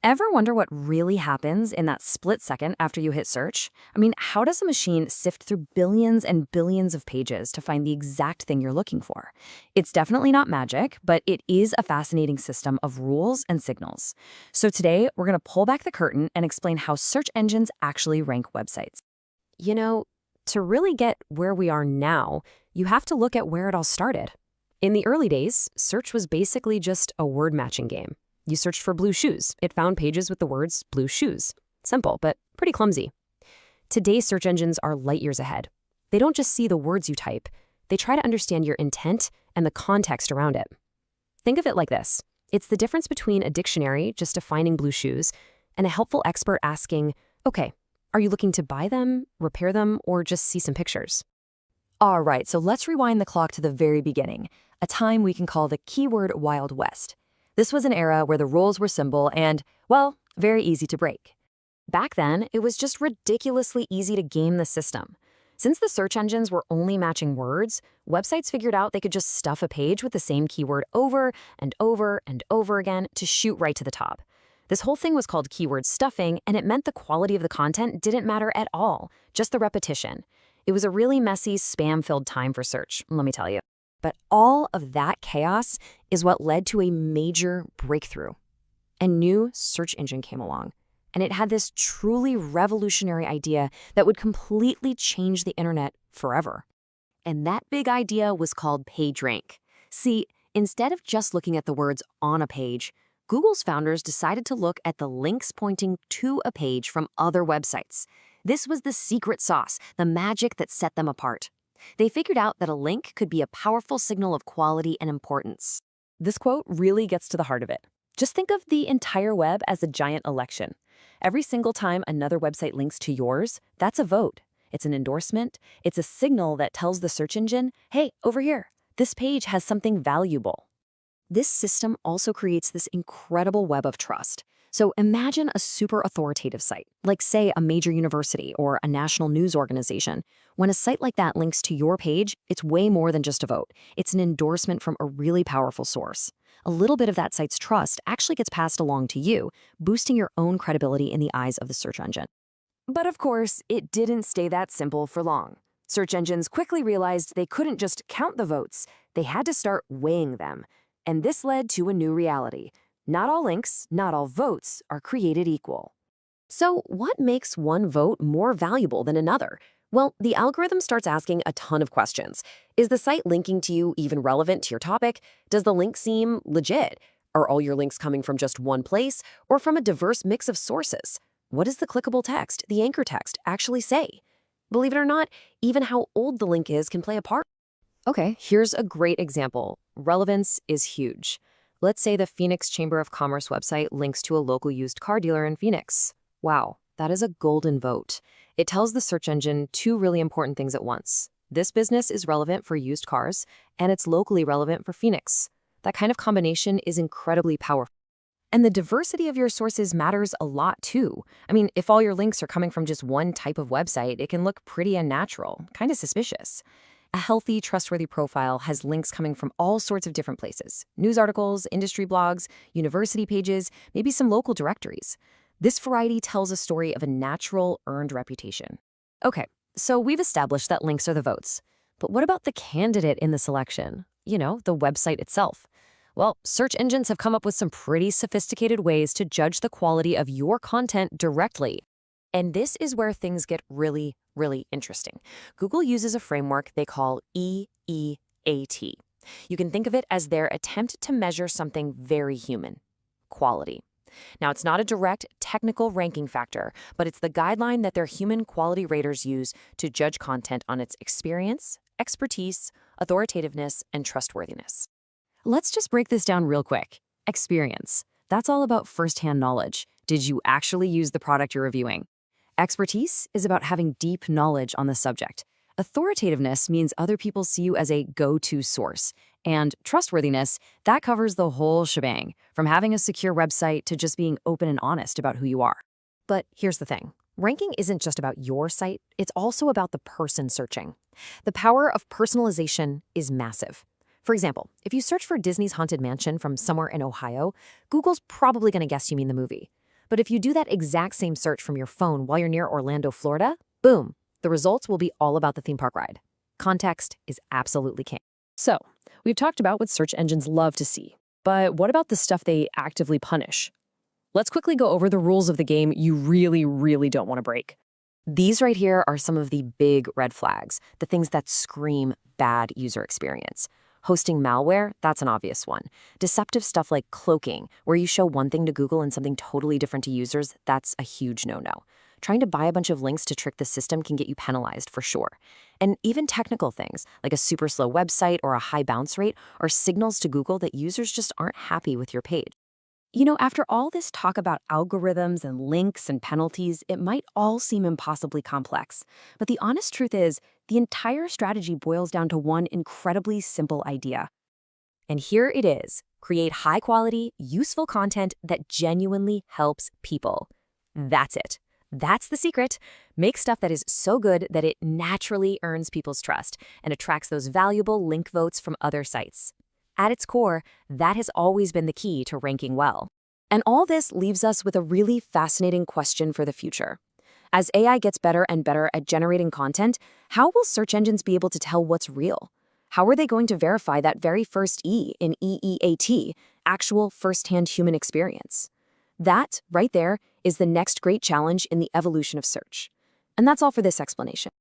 Ever wonder what really happens in that split second after you hit search? I mean, how does a machine sift through billions and billions of pages to find the exact thing you're looking for? It's definitely not magic, but it is a fascinating system of rules and signals. So today, we're going to pull back the curtain and explain how search engines actually rank websites. You know, to really get where we are now, you have to look at where it all started. In the early days, search was basically just a word matching game. You searched for blue shoes. It found pages with the words blue shoes. Simple, but pretty clumsy. Today's search engines are light years ahead. They don't just see the words you type. They try to understand your intent and the context around it. Think of it like this. It's the difference between a dictionary just defining blue shoes and a helpful expert asking, okay, are you looking to buy them, repair them, or just see some pictures? All right, so let's rewind the clock to the very beginning, a time we can call the keyword Wild West. This was an era where the rules were simple and, well, very easy to break. Back then, it was just ridiculously easy to game the system. Since the search engines were only matching words, websites figured out they could just stuff a page with the same keyword over and over and over again to shoot right to the top. This whole thing was called keyword stuffing, and it meant the quality of the content didn't matter at all, just the repetition. It was a really messy, spam-filled time for search, let me tell you. But all of that chaos is what led to a major breakthrough. A new search engine came along, and it had this truly revolutionary idea that would completely change the internet forever. And that big idea was called PageRank. See, instead of just looking at the words on a page, Google's founders decided to look at the links pointing to a page from other websites. This was the secret sauce, the magic that set them apart. They figured out that a link could be a powerful signal of quality and importance. This quote really gets to the heart of it. Just think of the entire web as a giant election. Every single time another website links to yours, that's a vote. It's an endorsement. It's a signal that tells the search engine, hey, over here, this page has something valuable. This system also creates this incredible web of trust. So imagine a super authoritative site, like say a major university or a national news organization. When a site like that links to your page, it's way more than just a vote. It's an endorsement from a really powerful source. A little bit of that site's trust actually gets passed along to you, boosting your own credibility in the eyes of the search engine. But of course, it didn't stay that simple for long. Search engines quickly realized they couldn't just count the votes. They had to start weighing them. And this led to a new reality. Not all links, not all votes are created equal. So what makes one vote more valuable than another? Well, the algorithm starts asking a ton of questions. Is the site linking to you even relevant to your topic? Does the link seem legit? Are all your links coming from just one place or from a diverse mix of sources? What does the clickable text, the anchor text, actually say? Believe it or not, even how old the link is can play a part. Okay, here's a great example. Relevance is huge. Let's say the Phoenix Chamber of Commerce website links to a local used car dealer in Phoenix. Wow, that is a golden vote. It tells the search engine two really important things at once. This business is relevant for used cars, and it's locally relevant for Phoenix. That kind of combination is incredibly powerful. And the diversity of your sources matters a lot too. I mean, if all your links are coming from just one type of website, it can look pretty unnatural, kind of suspicious. A healthy, trustworthy profile has links coming from all sorts of different places. News articles, industry blogs, university pages, maybe some local directories. This variety tells a story of a natural, earned reputation. Okay, so we've established that links are the votes. But what about the candidate in the selection? You know, the website itself. Well, search engines have come up with some pretty sophisticated ways to judge the quality of your content directly. And this is where things get really interesting. Google uses a framework they call EEAT. You can think of it as their attempt to measure something very human: quality. Now, it's not a direct technical ranking factor, but it's the guideline that their human quality raters use to judge content on its experience, expertise, authoritativeness, and trustworthiness. Let's just break this down real quick. Experience. That's all about firsthand knowledge. Did you actually use the product you're reviewing? Expertise is about having deep knowledge on the subject. Authoritativeness means other people see you as a go-to source. And trustworthiness, that covers the whole shebang, from having a secure website to just being open and honest about who you are. But here's the thing. Ranking isn't just about your site, it's also about the person searching. The power of personalization is massive. For example, if you search for Disney's Haunted Mansion from somewhere in Ohio, Google's probably going to guess you mean the movie. But if you do that exact same search from your phone while you're near Orlando, Florida, boom, the results will be all about the theme park ride. Context is absolutely king. So, we've talked about what search engines love to see, but what about the stuff they actively punish? Let's quickly go over the rules of the game you really don't want to break. These right here are some of the big red flags, the things that scream bad user experience. Hosting malware, that's an obvious one. Deceptive stuff like cloaking, where you show one thing to Google and something totally different to users, that's a huge no-no. Trying to buy a bunch of links to trick the system can get you penalized for sure. And even technical things, like a super slow website or a high bounce rate, are signals to Google that users just aren't happy with your page. After all this talk about algorithms and links and penalties, it might all seem impossibly complex. But the honest truth is, the entire strategy boils down to one incredibly simple idea. And here it is: create high-quality, useful content that genuinely helps people. That's it. That's the secret. Make stuff that is so good that it naturally earns people's trust and attracts those valuable link votes from other sites. At its core, that has always been the key to ranking well. And all this leaves us with a really fascinating question for the future. As AI gets better and better at generating content, how will search engines be able to tell what's real? How are they going to verify that very first E in EEAT, actual first-hand human experience? That, right there, is the next great challenge in the evolution of search. And that's all for this explanation.